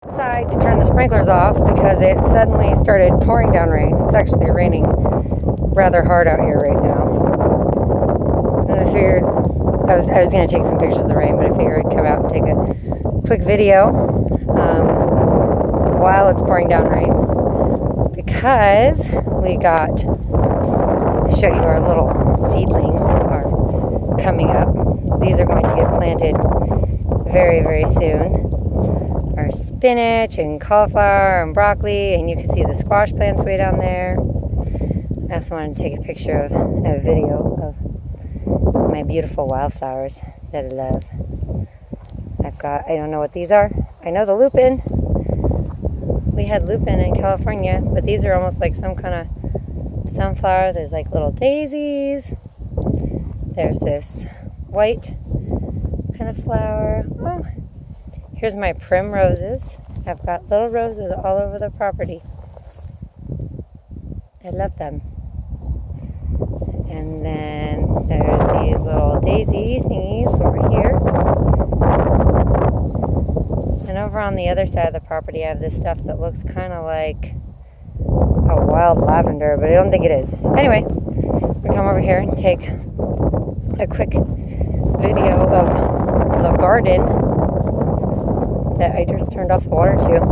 Outside to turn the sprinklers off because it suddenly started pouring down rain. It's actually raining rather hard out here right now. And I figured I was going to take some pictures of the rain, but I figured I'd come out and take a quick video while it's pouring down rain because we got show you our little seedlings are coming up. These are going to get planted very, very soon. Our spinach and cauliflower and broccoli, and you can see the squash plants way down there. I also wanted to take a picture of a video of my beautiful wildflowers that I love. I don't know what these are. I know the lupin. We had lupin in California, but these are almost like some kind of sunflower. There's like little daisies. There's this white kind of flower. Oh, here's my primroses. I've got little roses all over the property. I love them. And then there's these little daisy thingies over here. And over on the other side of the property, I have this stuff that looks kind of like a wild lavender, but I don't think it is. Anyway, we come over here and take a quick video of the garden that I just turned off the water to.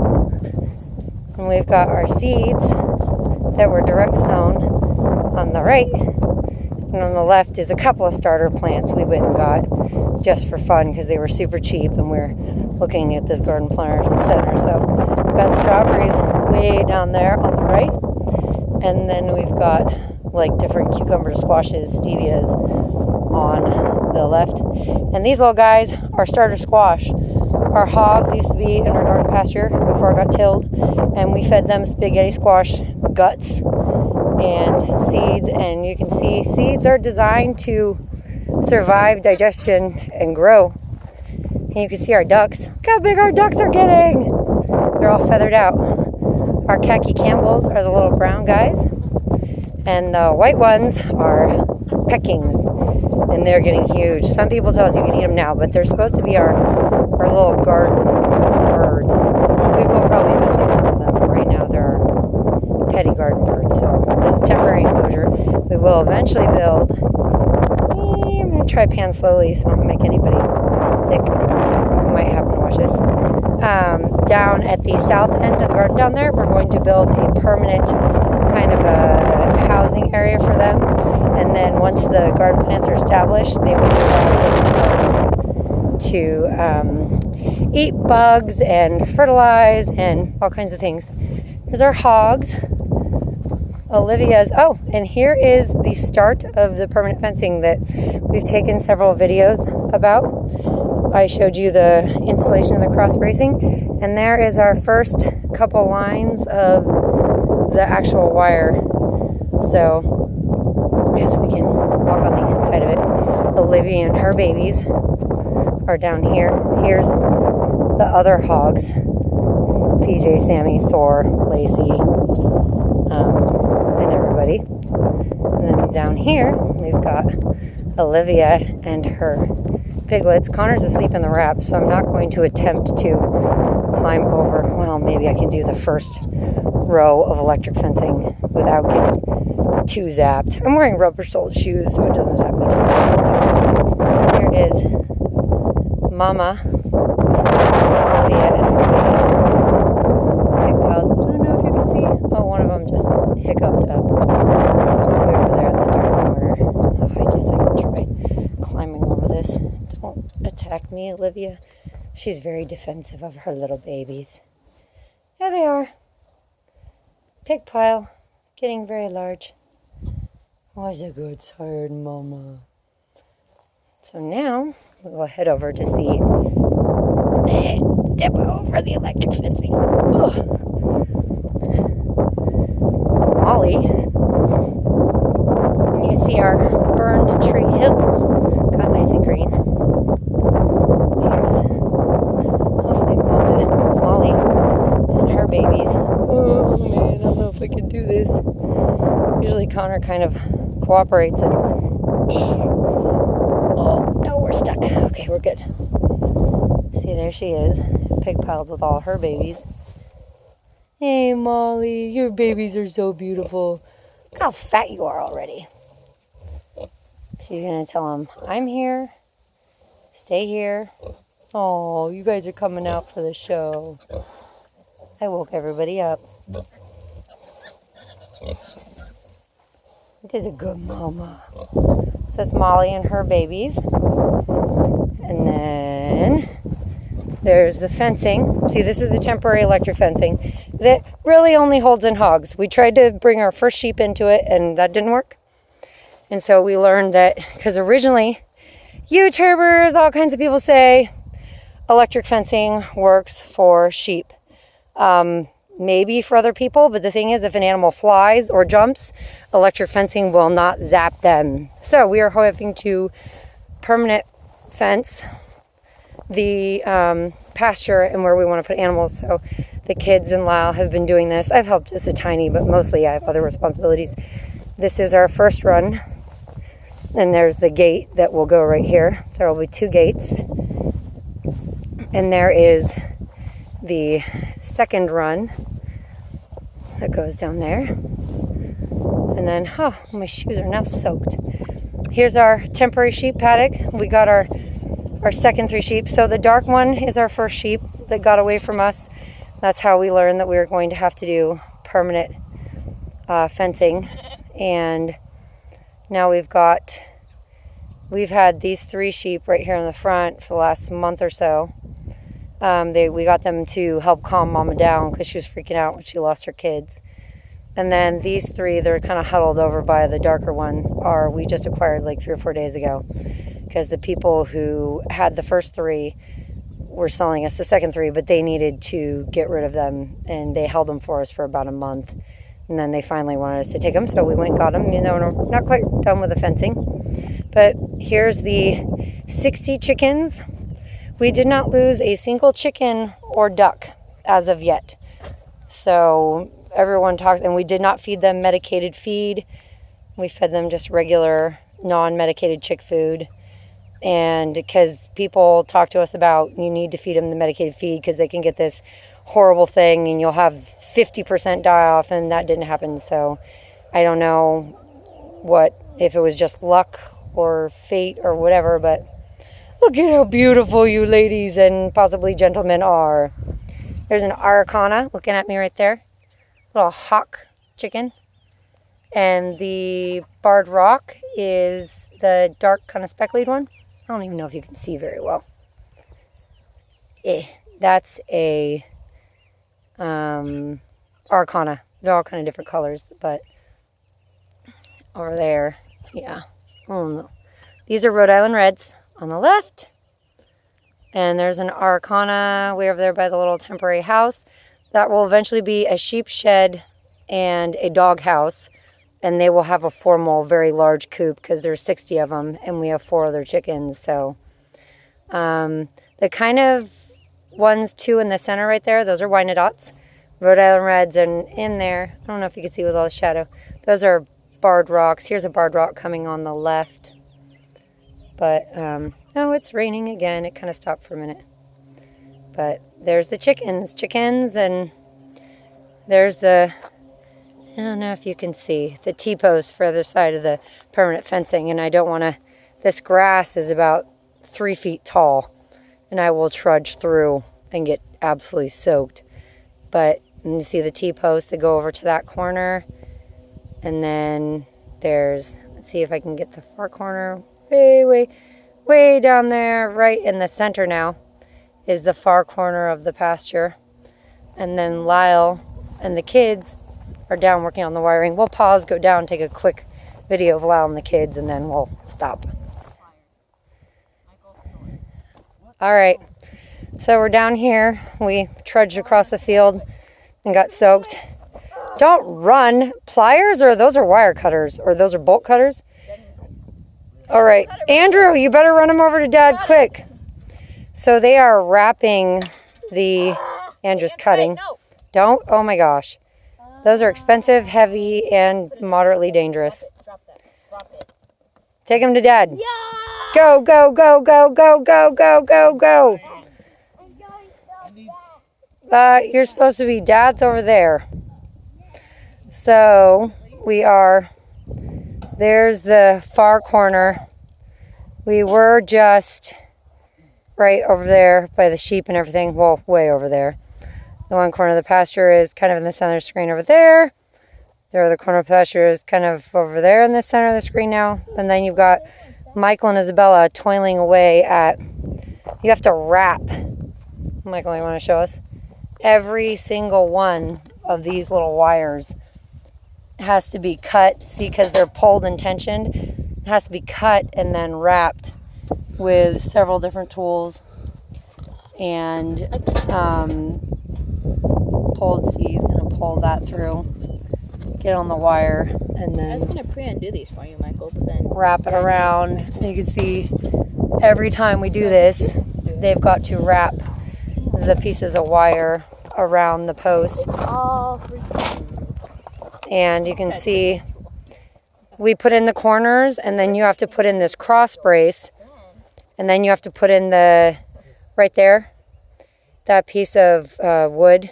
And we've got our seeds that were direct sown on the right. And on the left is a couple of starter plants we went and got just for fun because they were super cheap, and we're looking at this garden center. So we've got strawberries way down there on the right. And then we've got like different cucumbers, squashes, stevias on the left. And these little guys are starter squash. Our hogs used to be in our garden pasture before it got tilled, and we fed them spaghetti squash guts and seeds. And you can see seeds are designed to survive digestion and grow. And you can see our ducks. Look how big our ducks are getting. They're all feathered out. Our khaki Campbells are the little brown guys, and the white ones are peckings, and they're getting huge. Some people tell us you can eat them now, but they're supposed to be our little garden birds. We will probably eventually eat some of them, but right now they're our petty garden birds. So this temporary enclosure, we will eventually build. I'm going to try pan slowly so I don't make anybody sick who might happen to watch this. Down at the south end of the garden down there, we're going to build a permanent kind of a housing area for them. And then once the garden plants are established, they will be allowed to eat bugs and fertilize and all kinds of things. Here's our hogs. Olivia's. Oh, and here is the start of the permanent fencing that we've taken several videos about. I showed you the installation of the cross bracing, and there is our first couple lines of the actual wire. So I guess we can walk on the inside of it. Olivia and her babies are down here. Here's the other hogs. PJ, Sammy, Thor, Lacey, and everybody. And then down here, we've got Olivia and her piglets. Connor's asleep in the wrap, so I'm not going to attempt to climb over. Well, maybe I can do the first row of electric fencing without getting too zapped. I'm wearing rubber-soled shoes, so it doesn't zap me too much. Here is Mama Olivia and her babies. Big pile. I don't know if you can see. Oh, one of them just hiccuped up way over there in the dark corner. Oh, I guess I can try climbing over this. Don't attack me, Olivia. She's very defensive of her little babies. There they are. Pig pile. Getting very large. Was a good tired mama. So now we'll head over to see. Step over the electric fencing. Ugh. Molly. And you see our burned tree hill. Got nice and green. Here's hopefully Molly and her babies. Oh man, I don't know if I can do this. Usually Connor kind of cooperates and oh no, we're stuck. Okay, we're good. See, there she is. pig piles with all her babies. Hey, Molly, your babies are so beautiful. Look how fat you are already. She's going to tell them, I'm here. Stay here. Oh, you guys are coming out for the show. I woke everybody up. It is a good mama. So that's Molly and her babies. And then there's the fencing. See, this is the temporary electric fencing that really only holds in hogs. We tried to bring our first sheep into it, and that didn't work. And so we learned that, because originally, YouTubers, all kinds of people say electric fencing works for sheep. Maybe for other people, but the thing is, if an animal flies or jumps, electric fencing will not zap them. So we are having to permanent fence the pasture and where we want to put animals. So the kids and Lyle have been doing this. I've helped just a tiny, but mostly I have other responsibilities. This is our first run, and there's the gate that will go right here. There will be 2 gates, and there is the second run that goes down there. And then, oh, my shoes are now soaked. Here's our temporary sheep paddock. We got our second 3 sheep. So the dark one is our first sheep that got away from us. That's how we learned that we were going to have to do permanent fencing. And now we've had these 3 sheep right here in the front for the last month or so. We got them to help calm Mama down because she was freaking out when she lost her kids. And then these 3, they're kind of huddled over by the darker one, we just acquired like 3 or 4 days ago, because the people who had the first 3 were selling us the second 3, but they needed to get rid of them, and they held them for us for about a month. And then they finally wanted us to take them, so we went and got them. You know, we're not quite done with the fencing. But here's the 60 chickens. We did not lose a single chicken or duck as of yet. So everyone talks, and we did not feed them medicated feed. We fed them just regular non-medicated chick food. And because people talk to us about, you need to feed them the medicated feed because they can get this horrible thing and you'll have 50% die off, and that didn't happen. So I don't know if it was just luck or fate or whatever, but look at how beautiful you ladies and possibly gentlemen are. There's an Araucana looking at me right there. Little hawk chicken. And the barred rock is the dark kind of speckled one. I don't even know if you can see very well. That's a Araucana. They're all kind of different colors, but over there, yeah. Oh no. These are Rhode Island Reds on the left, and there's an Araucana way over there by the little temporary house that will eventually be a sheep shed and a dog house, and they will have a formal very large coop because there's 60 of them and we have 4 other chickens. So the kind of ones 2 in the center right there, those are Wyandottes, Rhode Island Reds, and in there, I don't know if you can see with all the shadow, those are barred rocks. Here's a barred rock coming on the left. But, oh, it's raining again. It kind of stopped for a minute. But there's the chickens, and there's I don't know if you can see, the T-post for the other side of the permanent fencing. And I don't want to, this grass is about 3 feet tall, and I will trudge through and get absolutely soaked. But you see the T-posts that go over to that corner. And then there's, let's see if I can get the far corner. Way down there, right in the center now, is the far corner of the pasture. And then Lyle and the kids are down working on the wiring. We'll pause, go down, take a quick video of Lyle and the kids, and then we'll stop. All right, so we're down here. We trudged across the field and got soaked. Don't run. Pliers, or those are wire cutters, or those are bolt cutters? All right, Andrew, you better run them over to Dad quick. So they are wrapping Andrew's cutting. Don't, oh my gosh. Those are expensive, heavy, and moderately dangerous. Take them to Dad. Go, go, go, go, go, go, go, go, go. You're supposed to be, Dad's over there. So there's the far corner. We were just right over there by the sheep and everything. Well, way over there. The one corner of the pasture is kind of in the center of the screen over there. The other corner of the pasture is kind of over there in the center of the screen now. And then you've got Michael and Isabella toiling away at, you have to wrap. Michael, you want to show us? Every single one of these little wires has to be cut. See, because they're pulled and tensioned. It has to be cut and then wrapped with several different tools. And pulled, see, he's going to pull that through. Get on the wire and then I was going to pre-undo these for you, Michael, but then wrap it around. You can see every time we do this, they've got to wrap the pieces of wire around the post. It's all freaking. And you can see we put in the corners, and then you have to put in this cross brace, and then you have to put in the, right there, that piece of wood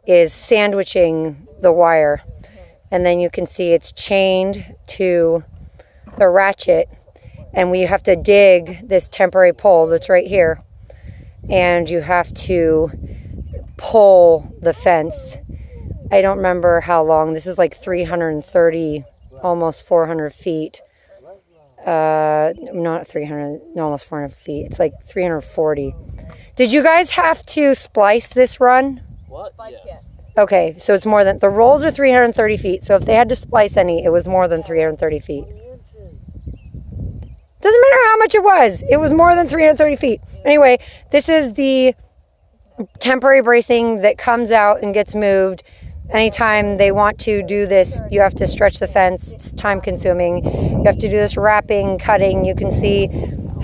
is sandwiching the wire. And then you can see it's chained to the ratchet, and we have to dig this temporary pole that's right here, and you have to pull the fence. I don't remember how long. This is like 330, almost 400 feet. Not 300, no, almost 400 feet. It's like 340. Did you guys have to splice this run? What? Yeah. Okay, so it's more than, the rolls are 330 feet, so if they had to splice any, it was more than 330 feet. Doesn't matter how much it was more than 330 feet. Anyway, this is the temporary bracing that comes out and gets moved. Anytime they want to do this, you have to stretch the fence. It's time consuming. You have to do this wrapping, cutting. You can see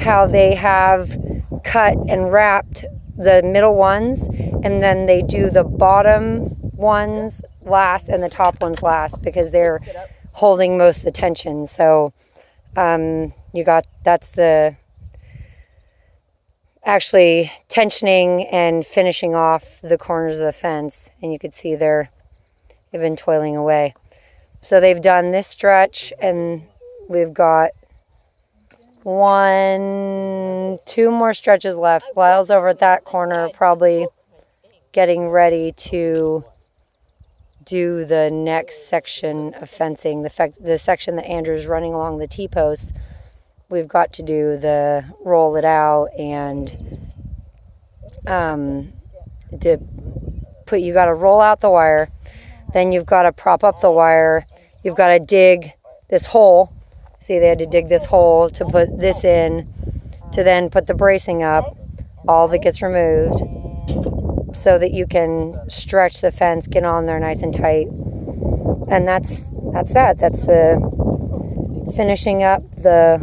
how they have cut and wrapped the middle ones, and then they do the bottom ones last and the top ones last because they're holding most of the tension. So that's the actually tensioning and finishing off the corners of the fence, and you could see they've been toiling away. So they've done this stretch, and we've got 2 more stretches left. Lyle's over at that corner probably getting ready to do the next section of fencing, the section that Andrew's running along the T-posts. We've got to do the roll it out and you got to roll out the wire, then you've got to prop up the wire, you've got to dig this hole. See, they had to dig this hole to put this in, to then put the bracing up, all that gets removed, so that you can stretch the fence, get on there nice and tight. And that's that. That's the finishing up the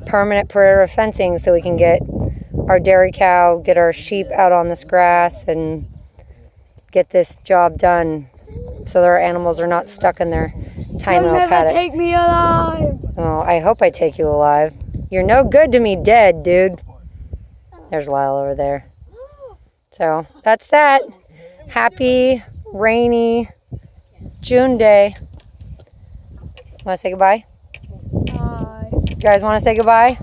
permanent perimeter fencing so we can get our dairy cow, get our sheep out on this grass, and get this job done so that our animals are not stuck in their tiny little paddocks. You'll never take me alive. Oh, I hope I take you alive. You're no good to me dead, dude. There's Lyle over there. So that's that. Happy, rainy June day. Want to say goodbye? Bye. You guys want to say goodbye?